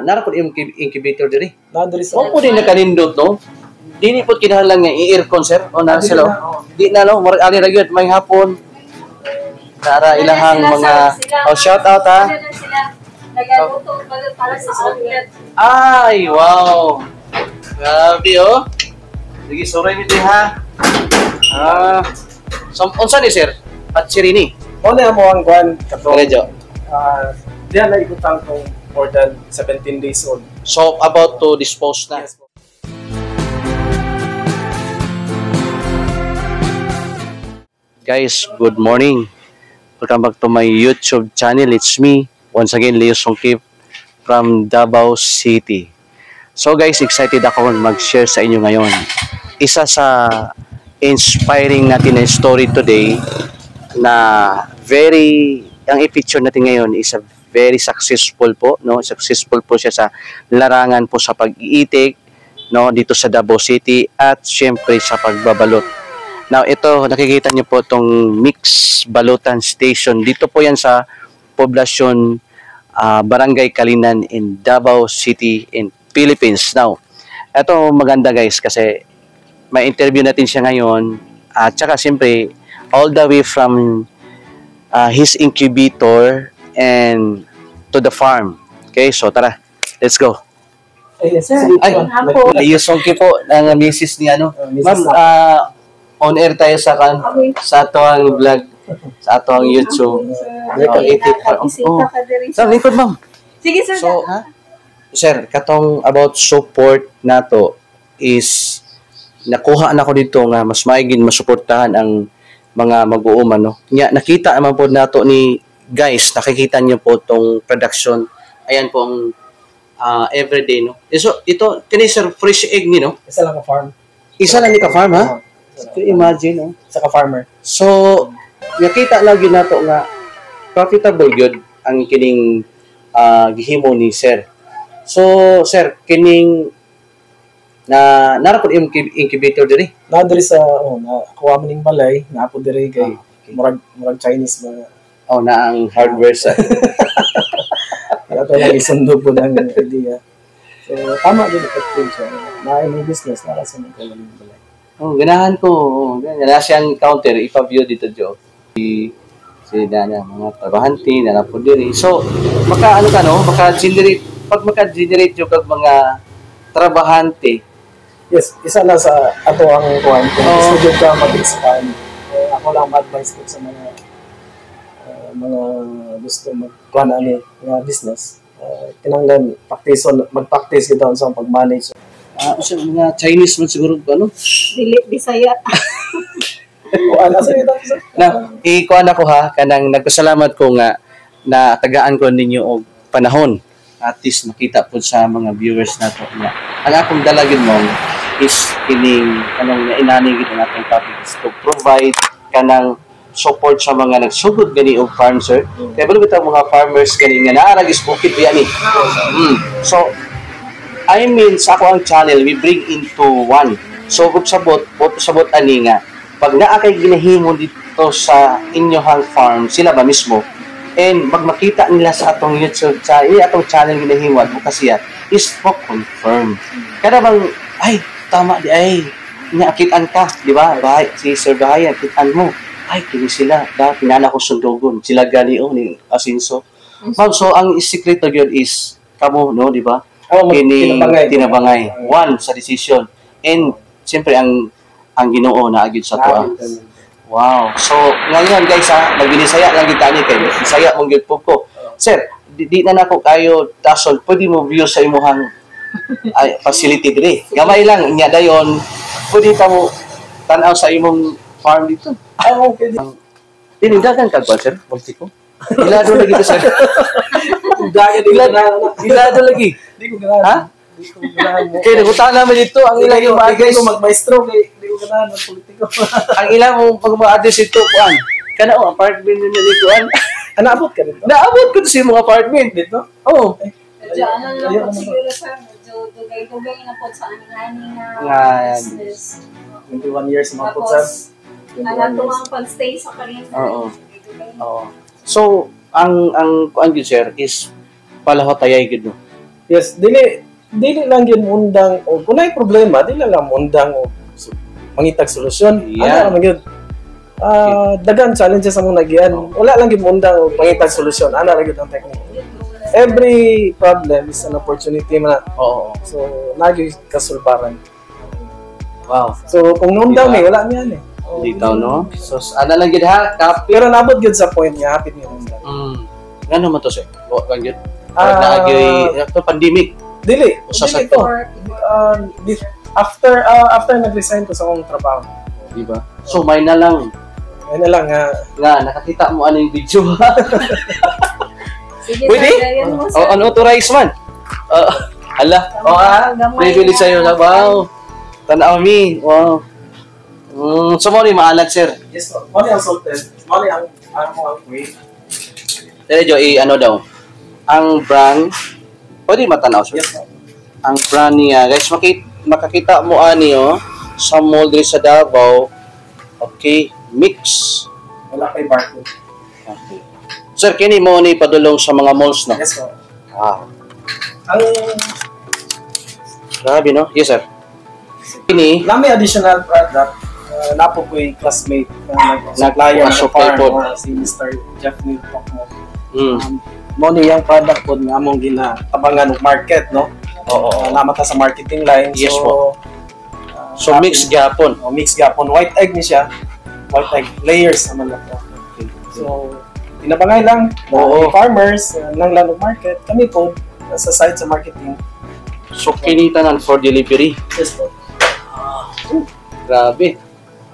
narapod yung incubator diri. Nadiri sa. Mo po din nakanindot no. Dili po kinahanglan nga i-aircon sir o na sila. Di na no, murag ali ra gyud may hapon. Para ilahang mga shout out ha. Nagaluto para sa outlet. Ay, wow. Grabe oh. Sige, sorry mi ha. So unsa ni sir? Patsirini. Mo na mo ang kwan kato. Medyo. Diyan na ikutang tong more than 17 days old. So about to dispose na. Yes. Guys, good morning. Welcome back to my YouTube channel. It's me, once again, Leo Songkip from Davao City. So guys, excited ako mag-share sa inyo ngayon. Isa sa inspiring natin na story today na ang i-picture natin ngayon is a very successful po, no? Successful po siya sa larangan po sa pag-iitik, no, dito sa Davao City at syempre sa pagbabalot. Now, ito, nakikita niyo po itong Mix Balutan Station. Dito po yan sa poblasyon Barangay Kalinan in Davao City in Philippines. Now, ito maganda guys kasi may interview natin siya ngayon at saka siyempre all the way from his incubator and to the farm. Okay, so tara, let's go. Yes, sir. Ay, Songki po, ang misis ni ano. Ma'am, on air tayo sa atong vlog, sa atong YouTube. Sa likod, ma'am. Sige, sir. So, sir, katong about support nato is nakuha na ko dito nga mas maigin masuportahan ang mga mag-uuman, no. Nakita naman po nato ni guys, nakikita niyo po tong production. Ayan po ang everyday, no. So, ito kini sir fresh egg ni, no. Isa lang ka farm. Isa lang ni ka farm, ha? So, imagine, no? Sa ka-farmer. So, nakita lagi nato nga profitable gyud ang kining gihimo ni sir. So, sir, kining narapod yung incubator diri. Nadiri sa nakuha man ning balay, naapod diri kay murag Chinese ba. Oh, na ang hardware sa. Ato lang isundo po ang idea. So, tama din effective siya. May business para sa mga balay. Oh, ganahan ko. Ganahan siyang counter, ipa-view dito, Joe. Si Dana, mga trabahante, na po diri. So, maka-generate yung kag mga trabahante. Yes, isa na sa ato ang kuhan. Kung gusto dyan ka mag-expand, ako lang ma-advise ko sa mga gusto mag-kuhan mga business. Tinanggan, mag-practice kita sa pag-manage. Mga Chinese man siguro ba, no? Dili, Bisaya. Ikuan ako ha, kanang nagpasalamat ko nga na tagaan ko ninyo og panahon. At least makita po sa mga viewers nato nga. Ang akong dalagin mo is kining kanang inaanigid ang atong topic is to provide kanang support sa mga nagsugod gani og farm, sir. Kaya balo bitaw mga farmers gani nga naarag is bukid biya ni. So I mean, sa ako ang channel, we bring into one. So, sabot ani nga, pag naakay ginahimo dito sa inyohang farm, sila ba mismo, and magmakita nila sa atong YouTube atong channel ginahimo, advokasya, is confirm. Kada bang, ay, tama di, ay, naakitan ka, di ba? Si Sir Bahayan, kitan mo. Ay, kini sila, pinana ko sundugon. Sila gani, ni Asinso. Ma'am, so, ang sikreto yun is, kamo, no, di ba? Tinabangay. One sa decision. And siyempre ang Ginoo na agid sa tuwa. Wow. So ngayon guys nagbinisaya lang gid tani kay Bisaya mong gyud po ko. Sir, di na nako kayo tasol. Pwede mo view sa imong facility diri. Gamay lang nya dayon. Pwede ka mo tan-aw sa imong farm dito. Okay. Dagan ka ba sir? Politiko. Ilado lagi ko sir. Ilado lagi. Di ko ganahan. Ha? Di ko ganahan. Kaya nagutaan naman dito, ang ilang yung guys. Di ko mag-maestro, di ko ganahan ng politiko. Ang ilang mong pag-ma-address ito, kuan. Kana apartment nyo na kuan. Naabot ka dito? Naabot ko sa mga apartment dito. Oo. Ano lang po siguro sir, medyo dugay-dugay na po sa aning na business. 21 years mga po sir. Ang pag-stay sa Kalinan. Oo. So, ang kuan gyud sir is palahotayay gyud no. Yes, dili lang yun mundang o kung may problema, dili lang mundang o mangitag solusyon. Yeah. Ano naman yun? Dagan challenges sa mong nagyan. Wala lang yun mundang o mangitag solusyon. Ano lang yun ang technique. Every problem is an opportunity man. Oo. So, nagi kasulbaran. Wow. So, kung mundang Diba? wala niyan eh. Dito, no? So, ano lang yun ha? Copy. Pero nabot yun sa point niya, hapit niya mundang. Nga naman to, sir? What lang yun? Ah, Ito, pandemic. Dili. Usa sa Dili to. After nag-resign ko sa akong trabaho. Diba? So, may na lang. Ayun na lang Nga, nakakita mo ano yung video. Sige, Pwede? sir, gayon mo, sir. Unauthorized man. Hala. Privilege sa'yo. Wow. Tanaw mi. Wow. So, mo ni maalat, sir. Yes, po. Money ang salted. Money ang weight. Pero Jo, ano daw? Ang brand, pwede matanaw, sir. Yes, po. Ang brand niya, guys, makakita mo ani sa mall diri sa Davao. Okay, mix. Wala kay barcode. Okay. Sir, kini mo ni padulong sa mga malls, no? Yes, po. Ang grabe, no? Yes, sir. Kini, May additional product. Napo ko yung classmate na nag-supplier ng Supply farm po. si Mr. Jeff Niltok mo. mm, Mo niyang product po nga among ginatabangan ng market, no? oo. Namata sa marketing line. Yes, so, po. So, mix gapon. Mix gapon. White egg ni siya. White egg. Layers naman lang po. So, tinabangay lang. Oo. Farmers, lang ng market. Kami po, sa site sa marketing. So, kinitanan for delivery. Yes po. Grabe.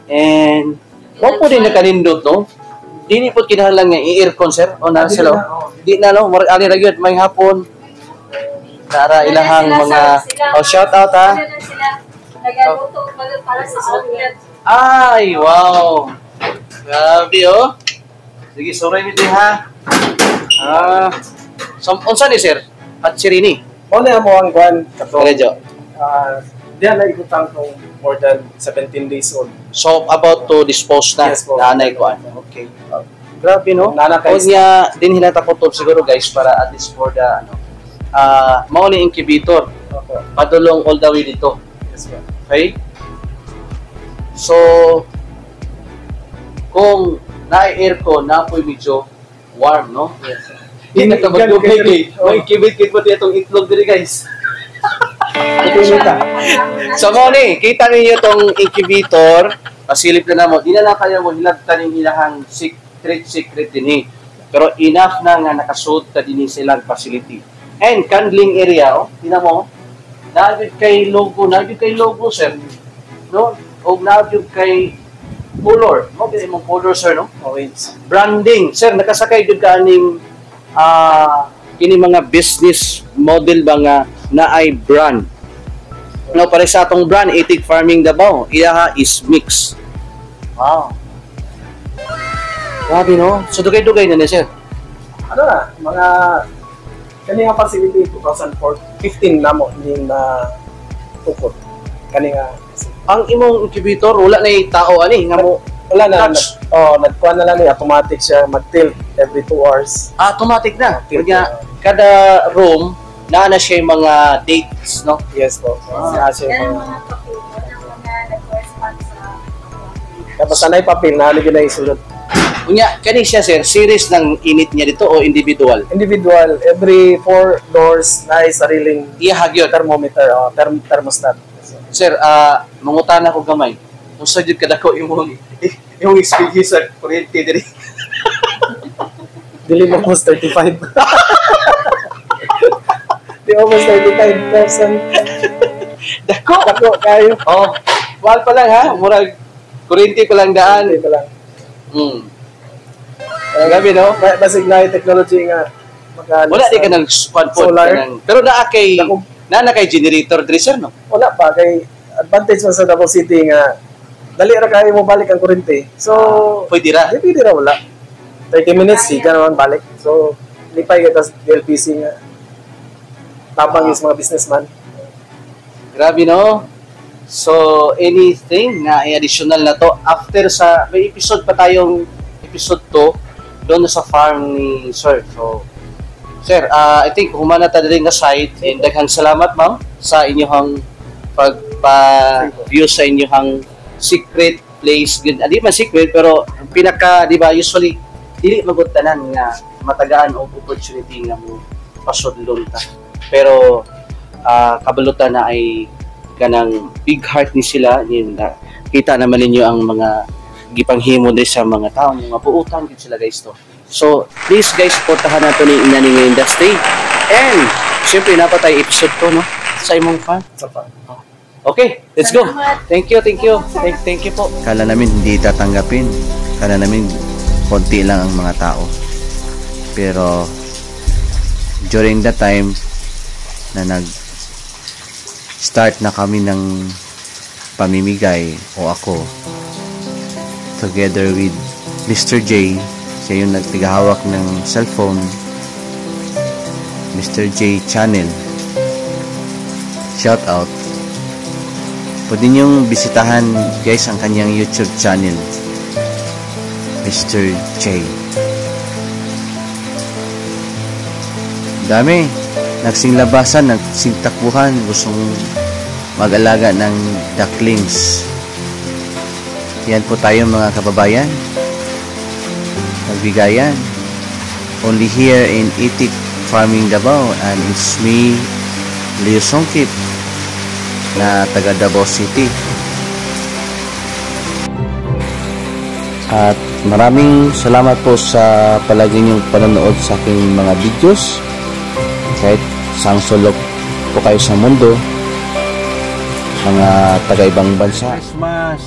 And, wag po din nakalindot, no? Dini po kinahanglan nga i-aircon, sir. O na sila. Di na, no? Ali ra gyud may hapon. Para ilahang mga shout out ha. Ano na sila? Nagaluto para sa outlet. Ay, wow. Grabe, oh. Sige, suray mi ha. So, unsa ni sir? At sirini. O na mo ang kwan kato. Diretso. Diyan na ikutang kong more than 17 days old. So, about to dispose na. Yes po. Nanay ko. Okay. Grabe, no? Nanakay O niya, din hinata ko to siguro, guys, para at least for the, mauli incubator. Opo. Padulong all the way dito. Yes po. Okay? So, kung na-aircon, na-apoy medyo warm, no? Yes. Hindi ka magdugay kay. May kibit-kit mo dito itong itlog diri, guys. So, mo ni, kita ninyo itong incubator, pasilip na mo, di na lang kaya mo hilagtan yung ilahang secret din eh. Pero enough na nga nakasuot ka din silang facility. And handling area, tina mo, naagid kay logo, sir. No? O naagid kay color. Mo kay imong color, sir, no? Orange. Branding. Sir, nakasakay jud ka aning kini mga business model ba nga na ay brand. No, pare sa atong brand, Itik Farming Davao, iyaha is mix. Wow. Grabe, no? So, dugay-dugay na sir. Ano na, mga kanina facility 2015 na mo hindi na tukod. Kanina Ang imong incubator, wala na yung tao, nga mo, wala na. touch. Nagkuhan na lang ni automatic siya mag-tilt every 2 hours. Automatic na. Tilt Kanya, kada room, na siya yung mga dates, no? Yes po. Yan Siya ang yung mga papel ng mga nag-correspond sa tapos sanay papel na haligi na isulot. Kunya, kani siya sir, series ng init niya dito o individual? Individual, every 4 doors na ay sariling Iyahag yun. thermometer o thermostat. Sir, mangutana ko gamay. Kung sa jud kadako imong experience sa kuryente diri. Dili mo almost 35. Di almost 35,000. Dako. Dako kayo. Oh, wal pa lang ha, murag kuryente pa lang daan. Hindi pa lang. Grabe no? Basig na yung technology nga. Wala di ka nang squad po. Solar. Pero naa kay Dako. kay generator diri sir no? Wala pa. Kay advantage man sa Davao City nga dali ra kayo mo balik ang kuryente. So, Pwede ra. Pwede ra wala. 30 minutes, siya naman balik. So, lipay kita sa DLPC nga. Tabang is mga businessman. Grabe no? So, anything na additional na to after sa may episode pa tayong episode 2 doon sa farm ni Sir. So, Sir, I think humana ta diri nga site and daghang salamat ma'am sa inyong pagpa-view sa inyong secret place. Di man secret pero pinaka di ba usually dili magutanan nga matagaan og opportunity nga mo pasudlon ta. Pero kabalutan na ay kanang big heart ni sila yun na kita naman ninyo ang mga gipanghimo din sa mga tao mga buutan gid sila guys to. So please guys supportahan nato ni Inani nga industry and syempre napatay episode to no sa imong fan. Okay, let's go. Thank you po. Kala namin hindi tatanggapin. Kala namin konti lang ang mga tao. Pero during that time na start na kami ng pamimigay o ako together with Mr. J, siya yung nagtigahawak ng cellphone, Mr. J Channel, shout out. Pwede niyong bisitahan guys ang kanyang YouTube channel, Mr. J. Dami nagsinglabasan, nagsingtakbuhan, gustong mag-alaga ng ducklings. Yan po tayo mga kababayan, nagbigayan only here in Itik Farming Davao, and it's me Leo Songkit na taga Davao City. At maraming salamat po sa palagi niyong panonood sa aking mga videos. Kahit sang sulok po kayo sa mundo, mga taga-ibang bansa. Christmas!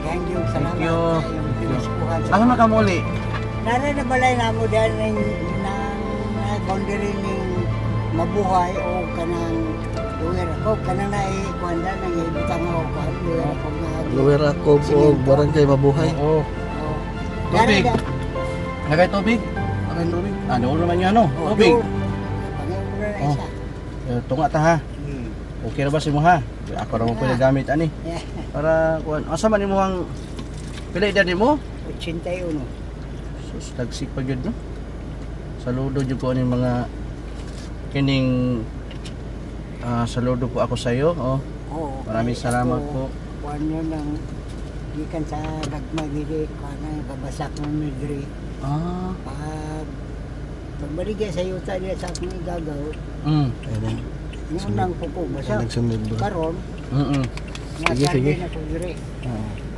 Thank you. Ano makamuli? Nara na balay na mo dahil ng boundary ng mabuhay o kanang luwer ako. Kanang naikuanda ng ibutang ako. Luwer ako po, barangay mabuhay. Oo. Tubig? Lagay tubig? Ano naman yun ano? Tubig? Tunga ta ha. Okay na ba si mo ha? Ako naman pwede gamit ani. Para kuan. Asa man imo ang pila edad nimo? 81. Sus dagsik pa gyud no. Saludo jud ko ani mga kining saludo po ako sa iyo. Oh. Maraming salamat po. Kuan yun lang gikan sa nagmagili kanang babasak mo midri. Pagbaligay sa yuta diya sa akong igagaw. Yung nang pupo basa. Karon. Sige.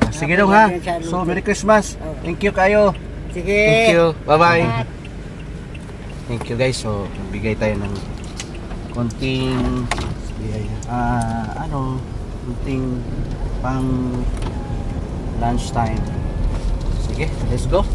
Sige dong ha. So Merry Christmas. Thank you kayo. Sige. Thank you. Bye-bye. Thank you guys. So bigay tayo ng konting konting pang lunch time. Sige, let's go.